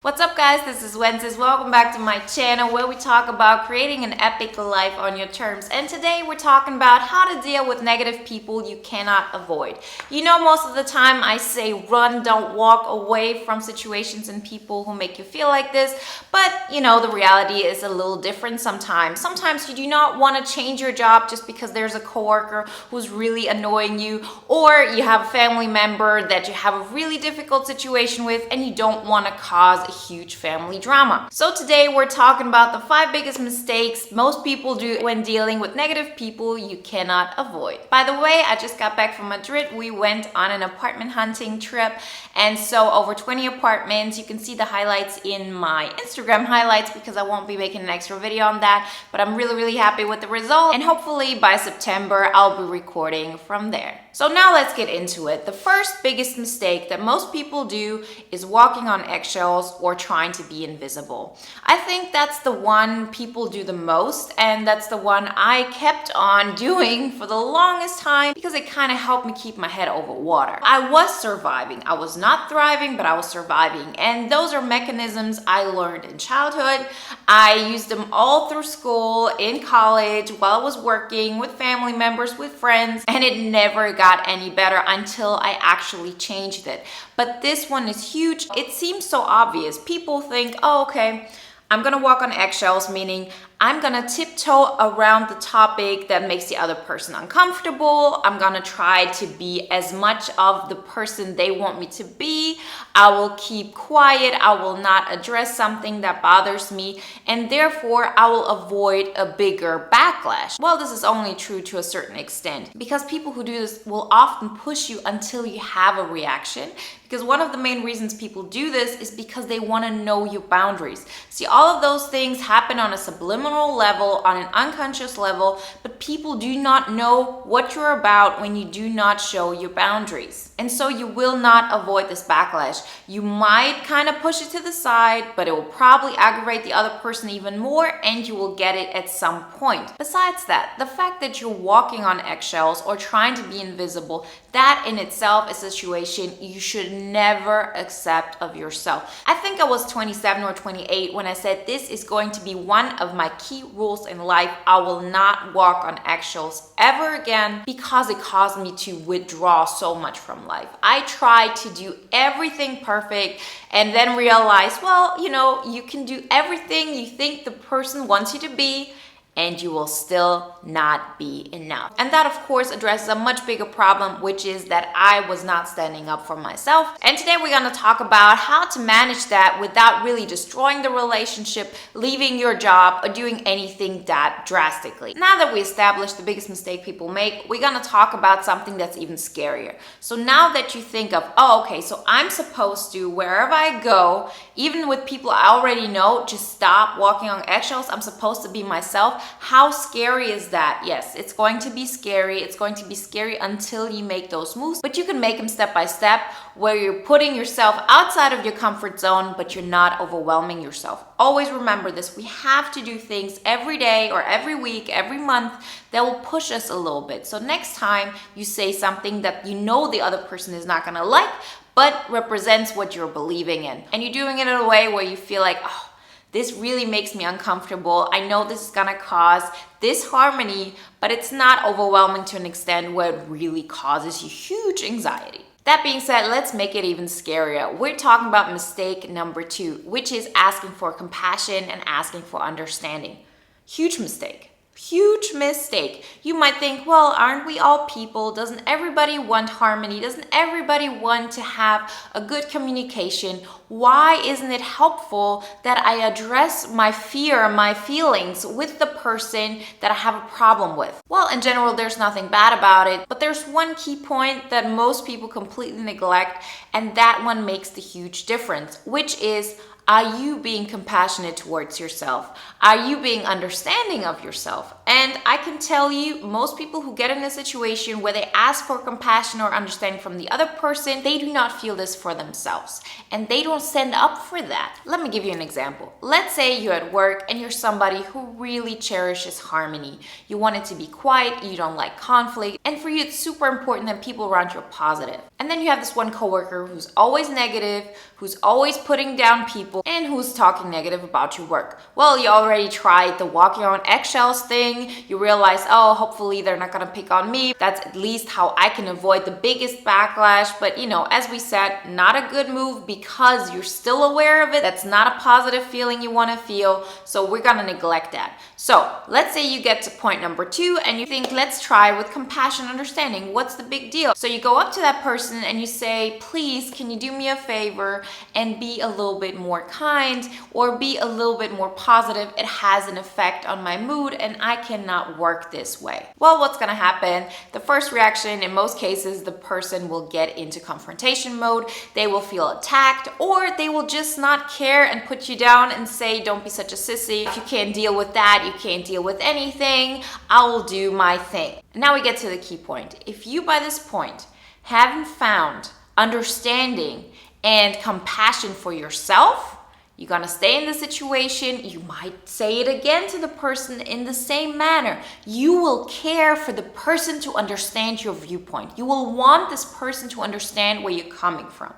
What's up guys, this is Wednesdays. Welcome back to my channel where we talk about creating an epic life on your terms. And today we're talking about how to deal with negative people you cannot avoid. You know, most of the time I say run, don't walk away from situations and people who make you feel like this. But you know, the reality is a little different sometimes. Sometimes you do not want to change your job just because there's a coworker who's really annoying you, or you have a family member that you have a really difficult situation with and you don't want to cause a huge family drama. So today we're talking about the 5 biggest mistakes most people do when dealing with negative people you cannot avoid. By the way, I just got back from Madrid. We went on an apartment hunting trip, and so over 20 apartments. You can see the highlights in my Instagram highlights because I won't be making an extra video on that, but I'm really happy with the result, and hopefully by September I'll be recording from there. So now let's get into it. The first biggest mistake that most people do is walking on eggshells or trying to be invisible. I think that's the one people do the most, and that's the one I kept on doing for the longest time because it kind of helped me keep my head over water. I was surviving. I was not thriving, but I was surviving. And those are mechanisms I learned in childhood. I used them all through school, in college, while I was working, with family members, with friends, and it never got any better until I actually changed it. But this one is huge. It seems so obvious. People think, oh, okay, I'm gonna walk on eggshells, meaning I'm gonna tiptoe around the topic that makes the other person uncomfortable. I'm gonna try to be as much of the person they want me to be. I will keep quiet. I will not address something that bothers me, and therefore I will avoid a bigger backlash. Well, this is only true to a certain extent because people who do this will often push you until you have a reaction. Because one of the main reasons people do this is because they want to know your boundaries. See, all of those things happen on a subliminal level, on an unconscious level, but people do not know what you're about when you do not show your boundaries. And so you will not avoid this backlash. You might kind of push it to the side, but it will probably aggravate the other person even more, and you will get it at some point. Besides that, the fact that you're walking on eggshells or trying to be invisible, that in itself is a situation you should never accept of yourself. I think I was 27 or 28 when I said this is going to be one of my key rules in life. I will not walk on eggshells ever again because it caused me to withdraw so much from life. I tried to do everything perfect and then realized, well, you know, you can do everything you think the person wants you to be, and you will still not be enough. And that, of course, addresses a much bigger problem, which is that I was not standing up for myself. And today we're gonna talk about how to manage that without really destroying the relationship, leaving your job, or doing anything that drastically. Now that we established the biggest mistake people make, we're gonna talk about something that's even scarier. So now that you think of, oh, okay, so I'm supposed to, wherever I go, even with people I already know, just stop walking on eggshells. I'm supposed to be myself. How scary is that? Yes, it's going to be scary. It's going to be scary until you make those moves, but you can make them step by step where you're putting yourself outside of your comfort zone, but you're not overwhelming yourself. Always remember this. We have to do things every day or every week, every month that will push us a little bit. So next time you say something that you know the other person is not gonna like, but represents what you're believing in, and you're doing it in a way where you feel like, oh, this really makes me uncomfortable. I know this is gonna cause disharmony, but it's not overwhelming to an extent where it really causes you huge anxiety. That being said, let's make it even scarier. We're talking about mistake number 2, which is asking for compassion and asking for understanding. Huge mistake. Huge mistake. You might think, well, aren't we all people? Doesn't everybody want harmony? Doesn't everybody want to have a good communication? Why isn't it helpful that I address my fear, my feelings with the person that I have a problem with? Well, in general, there's nothing bad about it, but there's one key point that most people completely neglect, and that one makes the huge difference, which is, are you being compassionate towards yourself? Are you being understanding of yourself? And I can tell you, most people who get in a situation where they ask for compassion or understanding from the other person, they do not feel this for themselves. And they don't stand up for that. Let me give you an example. Let's say you're at work and you're somebody who really cherishes harmony. You want it to be quiet, you don't like conflict, and for you it's super important that people around you are positive. And then you have this one coworker who's always negative, who's always putting down people, people and who's talking negative about your work. Well, you already tried the walking on eggshells thing. You realize, oh, hopefully they're not gonna pick on me. That's at least how I can avoid the biggest backlash. But as we said, not a good move because you're still aware of it. That's not a positive feeling you wanna feel. So we're gonna neglect that. So let's say you get to point number 2 and you think, let's try with compassion, understanding. What's the big deal? So you go up to that person and you say, please, can you do me a favor and be a little bit more kind or be a little bit more positive? It has an effect on my mood and I cannot work this way. Well, what's gonna happen? The first reaction, in most cases, the person will get into confrontation mode. They will feel attacked, or they will just not care and put you down and say, don't be such a sissy. If you can't deal with that, you can't deal with anything. I will do my thing. Now we get to the key point. If you by this point haven't found understanding and compassion for yourself, you're gonna stay in the situation. You might say it again to the person in the same manner. You will care for the person to understand your viewpoint. You will want this person to understand where you're coming from.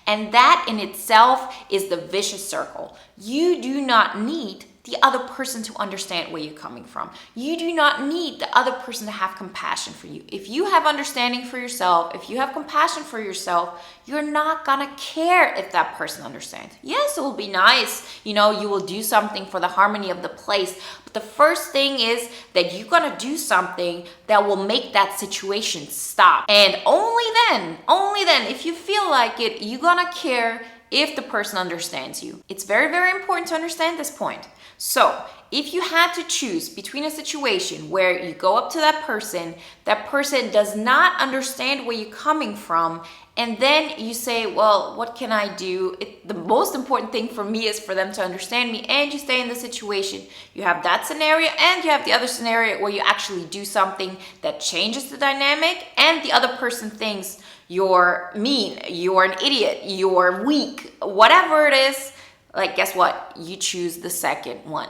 And that in itself is the vicious circle. You do not need the other person to understand where you're coming from. You do not need the other person to have compassion for you. If you have understanding for yourself, if you have compassion for yourself, you're not gonna care if that person understands. Yes, it will be nice. You will do something for the harmony of the place. But the first thing is that you're gonna do something that will make that situation stop. And only then, if you feel like it, you're gonna care if the person understands you. It's very, very important to understand this point. So if you had to choose between a situation where you go up to that person does not understand where you're coming from, and then you say, well, what can I do? The most important thing for me is for them to understand me, and you stay in the situation. You have that scenario, and you have the other scenario where you actually do something that changes the dynamic, and the other person thinks you're mean, you're an idiot, you're weak, whatever it is. Like, guess what? You choose the second one.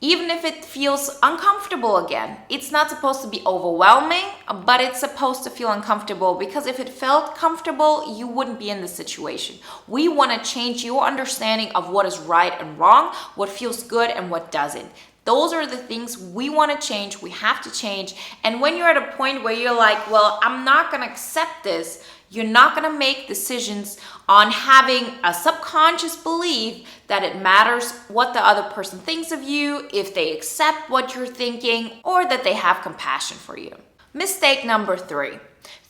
Even if it feels uncomfortable again, it's not supposed to be overwhelming, but it's supposed to feel uncomfortable, because if it felt comfortable, you wouldn't be in this situation. We want to change your understanding of what is right and wrong, what feels good and what doesn't. Those are the things we want to change. We have to change. And when you're at a point where you're like, well, I'm not going to accept this, you're not going to make decisions on having a subconscious belief that it matters what the other person thinks of you, if they accept what you're thinking, or that they have compassion for you. Mistake number 3.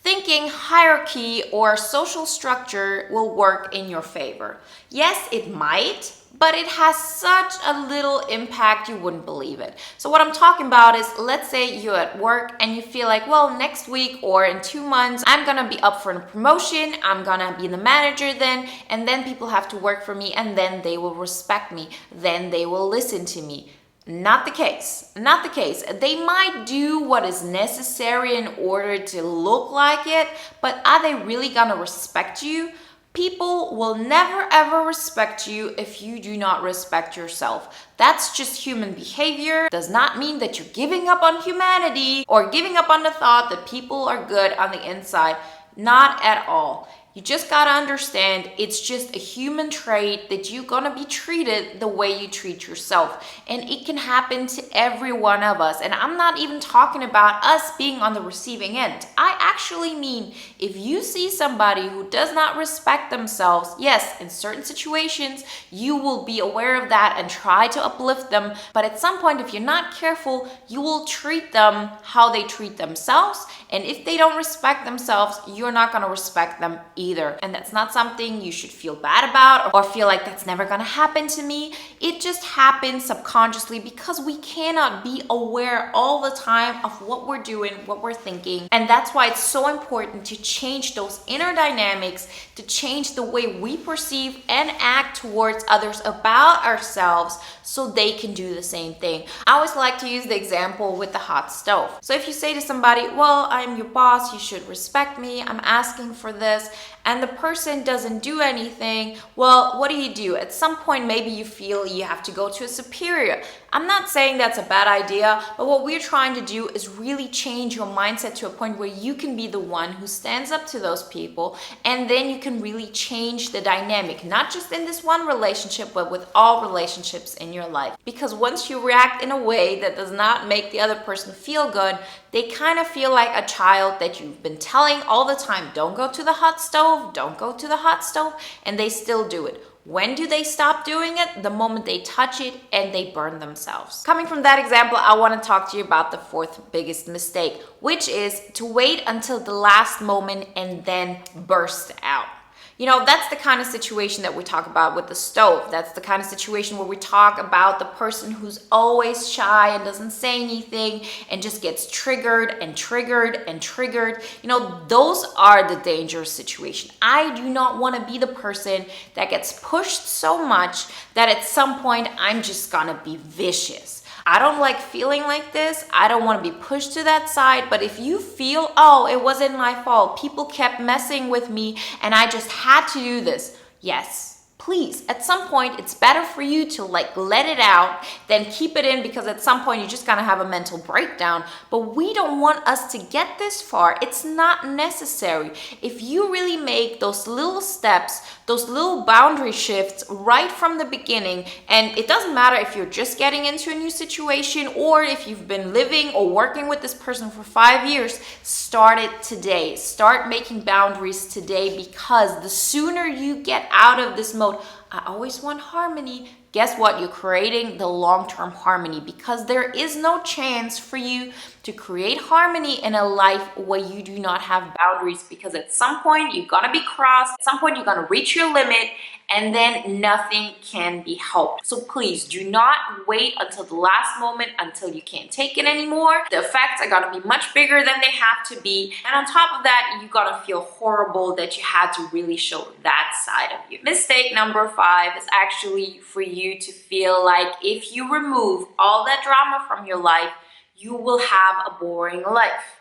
Thinking hierarchy or social structure will work in your favor. Yes, it might, but it has such a little impact you wouldn't believe it. So what I'm talking about is, let's say you're at work and you feel like, well, next week or in 2 months, I'm gonna be up for a promotion, I'm gonna be the manager then, and then people have to work for me, and then they will respect me, then they will listen to me. Not the case. Not the case. They might do what is necessary in order to look like it, but are they really gonna respect you? People will never ever respect you if you do not respect yourself. That's just human behavior. Does not mean that you're giving up on humanity or giving up on the thought that people are good on the inside. Not at all. You just gotta understand, it's just a human trait that you're gonna be treated the way you treat yourself. And it can happen to every one of us. And I'm not even talking about us being on the receiving end. I actually mean, if you see somebody who does not respect themselves, yes, in certain situations, you will be aware of that and try to uplift them. But at some point, if you're not careful, you will treat them how they treat themselves. And if they don't respect themselves, you're not gonna respect them either. And that's not something you should feel bad about or feel like that's never gonna happen to me. It just happens subconsciously because we cannot be aware all the time of what we're doing, what we're thinking. And that's why it's so important to change those inner dynamics, to change the way we perceive and act towards others about ourselves so they can do the same thing. I always like to use the example with the hot stove. So if you say to somebody, well, I'm your boss, you should respect me, I'm asking for this, and the person doesn't do anything, well, what do? At some point, maybe you feel you have to go to a superior. I'm not saying that's a bad idea, but what we're trying to do is really change your mindset to a point where you can be the one who stands up to those people, and then you can really change the dynamic, not just in this one relationship, but with all relationships in your life. Because once you react in a way that does not make the other person feel good, they kind of feel like a child that you've been telling all the time, don't go to the hot stove, don't go to the hot stove, and they still do it. When do they stop doing it? The moment they touch it and they burn themselves. Coming from that example, I want to talk to you about the fourth biggest mistake, which is to wait until the last moment and then burst out. You know, that's the kind of situation that we talk about with the stove. That's the kind of situation where we talk about the person who's always shy and doesn't say anything and just gets triggered and triggered and triggered. You know, those are the dangerous situation. I do not want to be the person that gets pushed so much that at some point I'm just gonna be vicious. I don't like feeling like this. I don't want to be pushed to that side. But if you feel, oh, it wasn't my fault, people kept messing with me and I just had to do this. Yes. Please, at some point, it's better for you to let it out than keep it in, because at some point you're just gonna have a mental breakdown. But we don't want us to get this far. It's not necessary. If you really make those little steps, those little boundary shifts right from the beginning, and it doesn't matter if you're just getting into a new situation or if you've been living or working with this person for 5 years, start it today. Start making boundaries today, because the sooner you get out of this mode, I always want harmony, guess what? You're creating the long-term harmony, because there is no chance for you to create harmony in a life where you do not have boundaries, because at some point you're gonna be crossed, at some point you're gonna reach your limit, and then nothing can be helped. So please do not wait until the last moment, until you can't take it anymore. The effects are gonna be much bigger than they have to be. And on top of that, you're gonna feel horrible that you had to really show that side of you. Mistake number 5 is actually for you to feel like if you remove all that drama from your life, you will have a boring life.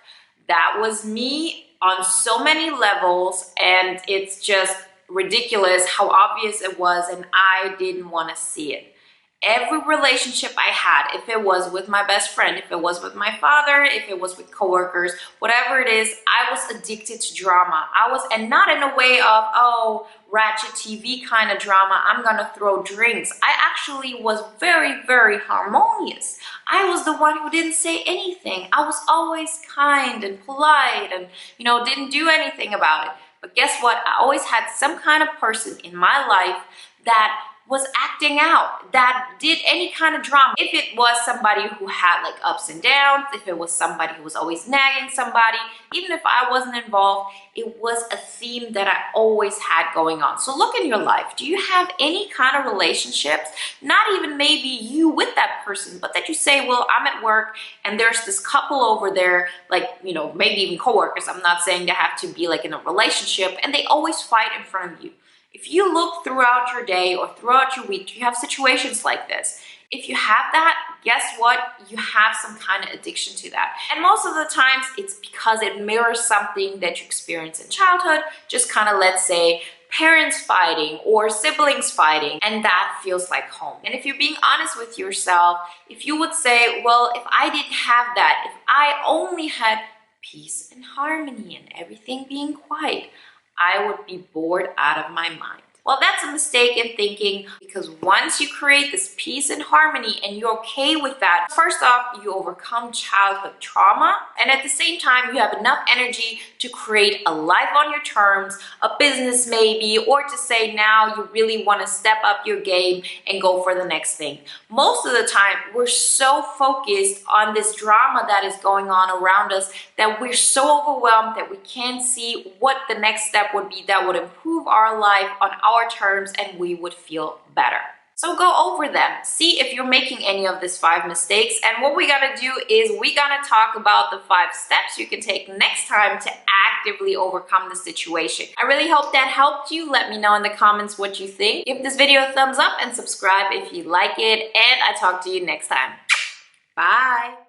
That was me on so many levels, and it's just ridiculous how obvious it was, and I didn't want to see it. Every relationship I had, if it was with my best friend, if it was with my father, if it was with coworkers, whatever it is, I was addicted to drama. And not in a way of, oh, ratchet TV kind of drama, I'm gonna throw drinks. I actually was very, very harmonious. I was the one who didn't say anything. I was always kind and polite and, didn't do anything about it. But guess what? I always had some kind of person in my life that was acting out, that did any kind of drama. If it was somebody who had ups and downs, if it was somebody who was always nagging somebody, even if I wasn't involved, it was a theme that I always had going on. So look in your life. Do you have any kind of relationships, not even maybe you with that person, but that you say, well, I'm at work and there's this couple over there, maybe even coworkers. I'm not saying they have to be in a relationship, and they always fight in front of you. If you look throughout your day or throughout your week, you have situations like this. If you have that, guess what? You have some kind of addiction to that. And most of the times it's because it mirrors something that you experienced in childhood, just kind of, let's say, parents fighting or siblings fighting, and that feels like home. And if you're being honest with yourself, if you would say, well, if I didn't have that, if I only had peace and harmony and everything being quiet, I would be bored out of my mind. Well, that's a mistake in thinking, because once you create this peace and harmony and you're okay with that, first off, you overcome childhood trauma, and at the same time, you have enough energy to create a life on your terms, a business maybe, or to say now you really want to step up your game and go for the next thing. Most of the time, we're so focused on this drama that is going on around us that we're so overwhelmed that we can't see what the next step would be that would improve our life on our terms, and we would feel better. So go over them. See if you're making any of these 5 mistakes. And what we gotta do is we gotta talk about the 5 steps you can take next time to actively overcome the situation. I really hope that helped you. Let me know in the comments what you think. Give this video a thumbs up and subscribe if you like it. And I talk to you next time. Bye.